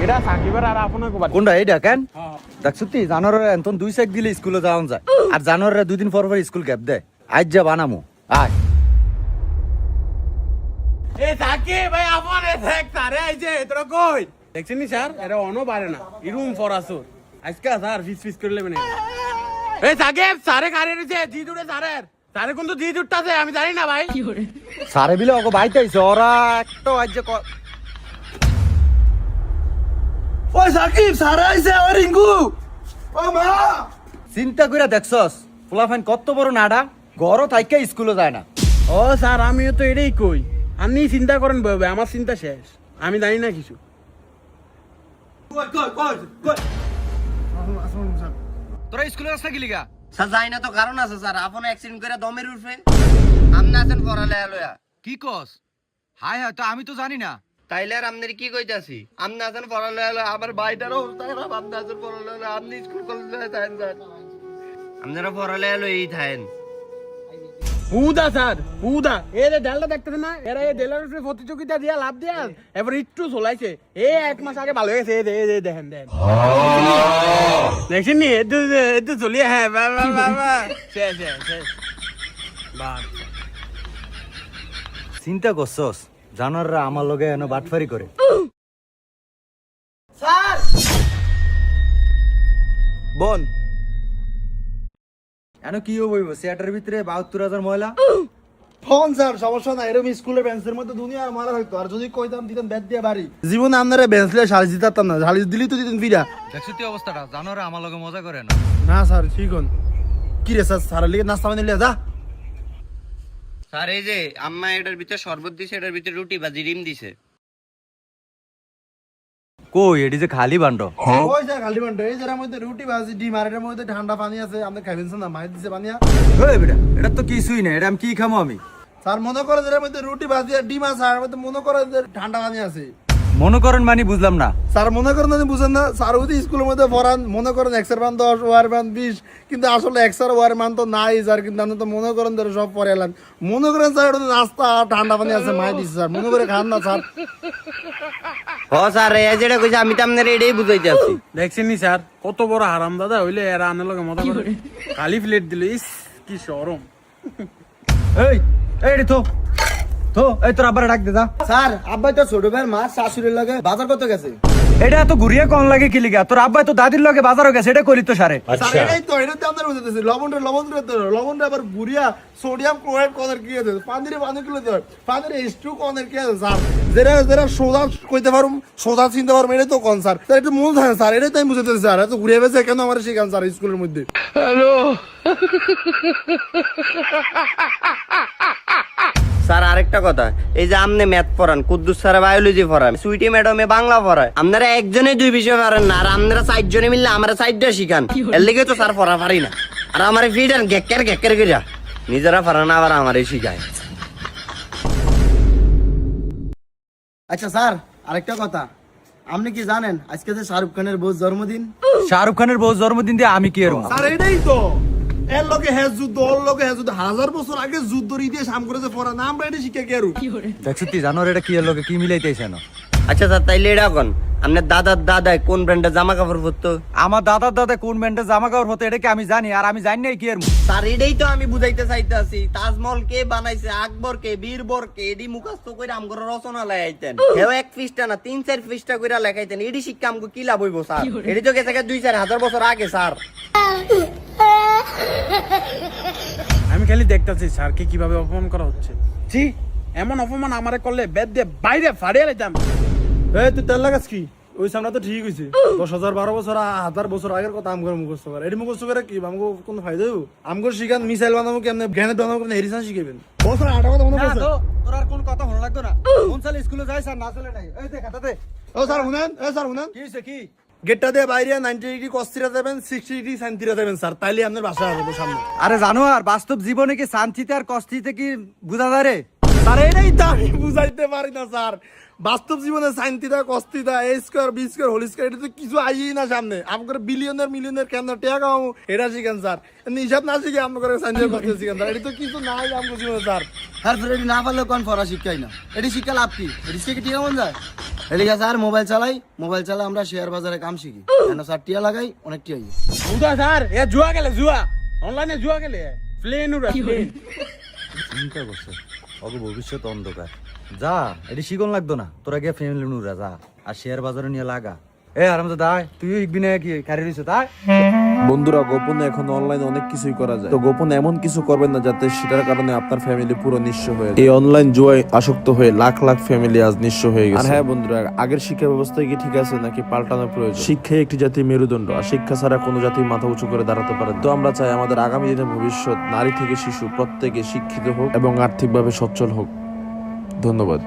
এটা সাকিবের আর আপনার কবার কোনটা এইটা কেন দেখ সত্যি জানোয়ারের এতন 2 সেক দিলে স্কুলে যাওয়া যায় আর জানোয়ারের 2 দিন পর পর স্কুল গ্যাপ দেয় আজ যা বানামু আয় এ সাকিব ভাই আপন এ দেখ সারে আইছে তোরা কই দেখছেন নি স্যার এটা অনো পারে না ইরুম ফরাসুর আজকে স্যার ফিস করে লেবেন এ সাকিব সারে কারে রইছে জি দুড়ে সারের সারে কোন তো জি দুটটাছে আমি জানি না ভাই সারে বিলে ওকে বাইতে আইছে ওরা একটা আজ যে ওই সাকিব সারা আইছে ওই রিঙ্কু ও মা চিন্তা কইরা দেখছস ফুলাফাইন কত বড় নাডা ঘরও থাইকা স্কুলে যায় না ও স্যার আমিও তো এটাই কই আপনি চিন্তা করেন বাবা আমার চিন্তা শেষ আমি জানি না কিছু কই কই কই কই তোরা স্কুলে আসা কি লিগা স্যার যাই না তো কারণ আছে স্যার আপন অ্যাক্সিডেন্ট করে দমের উঠবে আমনা আছেন পড়ালে লয়া কি কস হায় হায় তো আমি তো জানি না তাইলে আর আমনের কি কইতাছি আমনা আছেন পড়ালে লয়া আমার ভাইটারও অবস্থা খারাপ আমনা আছেন পড়ালে লয়া আপনি স্কুল কলেজে থাকেন স্যার আপনারা পড়ালে লই থাকেন হুদা স্যার হুদা এ যে দেলটা দেখতেছেন না এরা এই দেলের উপরে প্রতিযোগিতা দিয়া লাভ দিয়া এবার একটু চলাইছে এ 1 মাস আগে ভালো হয়েছে এই দেখেন দেখছেন নি একটু চলিয়ে হ্যাঁ বাবা শেষ বাস চিন্তা করছস জানোয়াররা আমার লগে এনে বাটফারি করে স্যার বল এনো কি হইব সেটার ভিতরে 72000 ময়লা ফোন স্যার সমস্যা না এরকম স্কুলের বেঞ্চের মধ্যে দুনিয়ার মারা হইতো আর যদি কইতাম দিতাম ব্যাট দিয়ে বাড়ি জীবনে আপনারা বেঞ্চলে সালিশ দিতাম না সালিশ দিলি তো দিতেন ফিরা দেখছ তুই অবস্থাটা জানোয়াররা আমার লগে মজা করে না না স্যার ঠিক হন কি রে স্যার সারা লিগে নাস্তা বানিয়ে লিয়া যা স্যার এই যে আম্মা এটার ভিতরে শরবত দিছে এটার ভিতরে রুটি ভাজি ডিম দিছে কই এডি যে খালি বান্ড ওই স্যার খালি বান্ড এই যার মধ্যে রুটি ভাজি ডিম আর এর মধ্যে ঠান্ডা পানি আছে আপনি খাইবেন না মাই দিছে পানিয়া ওই বেটা এটা তো কিছুই না এটা আমি কি খামো আমি স্যার মনে করে এর মধ্যে রুটি ভাজি আর ডিম আছে আর মধ্যে মনে করে যে ঠান্ডা পানি আছে মনে করেন মানে বুঝলাম না স্যার মনে করেন না বুঝেন না স্যার ওই স্কুলের মধ্যে পড়ান মনে করেন 100 মান 10 ওয়ার মান 20 কিন্তু আসলে 100 ওয়ার মান তো নাই স্যার কিন্তু আপনি তো মনে করেন ধরে সব পড়ে এলেন মনে করেন স্যার ওটা নাস্তা ঠান্ডা পানি আছে মাই দিছে স্যার মনে করে খান না স্যার ও স্যার এই যেটা কইছে আমি তো আপনার এটাই বুঝাইতে আছি দেখছেন নি স্যার কত বড় হারাম দাদা হইলে এরা আনার লগে মজা করে খালি প্লেট দিল ইস কি শরম এই এই রে তো এই তোর আবার ডাক দে যা স্যার আব্বাই তো ছোট ভাইয়ের মা শাশুড়ির লাগে বাজার করতে গেছে এটা তো ঘুরিয়ে কোন লাগে কি লিগা তোর আব্বা তো দাদির লগে বাজারও গেছে এটা করি তো সারে স্যার এটাই তো এটা আপনারা বুঝতেছি লবণটা আবার গুড়িয়া সোডিয়াম ক্লোরাইড কোনের কি আছে পানি কিলো দেয় পানির H2 কোনের কি আছে স্যার যেটা সোজা কইতে পারুম সোজা চিনতে পারুম এটাই তো কোন স্যার স্যার একটু মূল থাকে স্যার এটাই তো আমি বুঝতেছি স্যার এত ঘুরিয়ে বেছে কেন আমার শিখান স্যার স্কুলের মধ্যে স্যার আরেকটা কথা এই যে আপনি ম্যাথ পড়ান কুদ্দুস স্যার বায়োলজি পড়ান সুইটি ম্যাডামে বাংলা পড়ায় আপনারা একজনে 2 বিষয় পারেন না আর আপনারা 4 জনে মিললে আমরা 4টা শিখান এর লেগে তো স্যার পড়া পারি না আর আমার ফিডান গেক্কের করে নিজেরা পারে না আবার আমারে শিখায় আচ্ছা স্যার আরেকটা কথা আপনি কি জানেন আজকে যে শাহরুখ খানের বউ জন্মদিন শাহরুখ খানের বউ জন্মদিন দিয়ে আমি কি এরম স্যার এটাই তো এর লোকে হ্যাঁ যুদ্ধ ওর লোকে হ্যাঁ যুদ্ধ 1000 বছর আগে যুদ্ধ দিয়ে সাম করেছে পড়া না আমরা এটা শিখে গেরু দেখছ তুই জানোয়ার এটা কি এর লগে কি মিলাইতেছে না আচ্ছা স্যার তাইলে এটা কোন আপনার দাদায় কোন ব্র্যান্ডের জামা কাপড় পরতো আমার দাদা কোন ব্যান্ডের জামা কাপড় হতো এটা কি আমি জানি আর আমি জানি না কি এর স্যার এটাই তো আমি বুঝাইতে চাইতেছি তাজমহল কে বানাইছে আকবর কে বীরবর কে এডি মুখস্থ কইরা আমগর রচনা লাগাইতেন হেও 1 পৃষ্ঠা না 3-4 পৃষ্ঠা কইরা লেখাইতেন এডি শিক্ষা আমগো কি লাভ হইব স্যার এডি তো গেছে 2-4 হাজার বছর আগে স্যার আমি খালি দেখতেছি স্যারকে কিভাবে অপমান করা হচ্ছে জি এমন অপমান আমারে করলে বেদ দিয়ে বাইরে ফাড়িয়ে লাইতাম এই তুই তেল লাগাস কি ওই সামনে তো ঠিক হইছে 10,000 12 বছর 1000 বছর আগের কথা আমগর মুখস্থ করে এডি মুখস্থ করে কি আমগো কোন ফায়দা হইব আমগর শিখান মিসাইল বানাবো কেমনে গ্রেনেড বানাবো কেমনে হেরিসান শিখাবেন বছর 8 কথা মনে পড়ছে তোর আর কোন কথা ভালো লাগতো না কোন সালে স্কুলে যাই স্যার না চলে নাই এই দেখ খাতাতে ও স্যার শুনেন কি হইছে কি গেটটা দিয়ে বাইরে 90 ডিগ্রি cos থিটা দেবেন 60 ডিগ্রি sin থিটা দেবেন স্যার তাইলে আপনার বাসা হবে সামনে আরে জানো আর বাস্তব জীবনে কি শান্তিতে আর কষ্টিতে কি বুঝা যায় রে স্যার এটাই তো আমি বুঝাইতে পারি না স্যার। বাস্তব জীবনে sine theta cos theta A square B square whole square এটা তো কিছু আইই না সামনে। আমাদের বিলিয়নের মিলিয়নের কেন টাকা কামাবো এটা শিখেন স্যার। হিসাব না শিখে আমাদের সাইন থিটা কস শিখেন স্যার। এটা তো কিছু নাই আমাদের জীবনে স্যার। আর ফের এটি না পারলে কোন ফরা শিক্ষাই না, এটি শিক্ষা লাভ কি? এটি শিখে টিয়া মন যায়। এলিগা স্যার মোবাইল চালাই আমরা শেয়ার বাজারে কাম শিখি, কেন স্যার টিয়া লাগাই অনেক টিয়া। বুঝা স্যার এ জুয়া গেলে জুয়া অনলাইনে জুয়া গেলে প্লেন উড়া প্লেন। চিন্তা করছে অগ ভবিষ্যৎ অন্ধকার। যা এটি শিখন লাগতো না, তোরা গিয়ে ফ্যামিলি নুরা যা আর শেয়ার বাজারে নিয়ে লাগা। এ আরাম তো দায় তুইও ইকবি না কি খারি রইছ তাই। বন্ধুরা গোপনে এখন অনলাইনে অনেক কিছুই করা যায়, তো গোপনে এমন কিছু করবেন না যাতে সেটার কারণে আপনার ফ্যামিলি পুরো নিঃস্ব হয়ে যায়। এই অনলাইন জুয়ায় আসক্ত হয়ে লাখ লাখ ফ্যামিলি আজ নিঃস্ব হয়ে গেছে। আর হ্যাঁ বন্ধুরা, আগের শিক্ষা ব্যবস্থা কি ঠিক আছে নাকি পাল্টানোর প্রয়োজন? শিক্ষাই একটি জাতির মেরুদণ্ড, আর শিক্ষা ছাড়া কোনো জাতি মাথা উঁচু করে দাঁড়াতে পারে। তো আমরা চাই আমাদের আগামী দিনের ভবিষ্যৎ নারী থেকে শিশু প্রত্যেকে শিক্ষিত হোক এবং আর্থিকভাবে সচ্ছল হোক। ধন্যবাদ।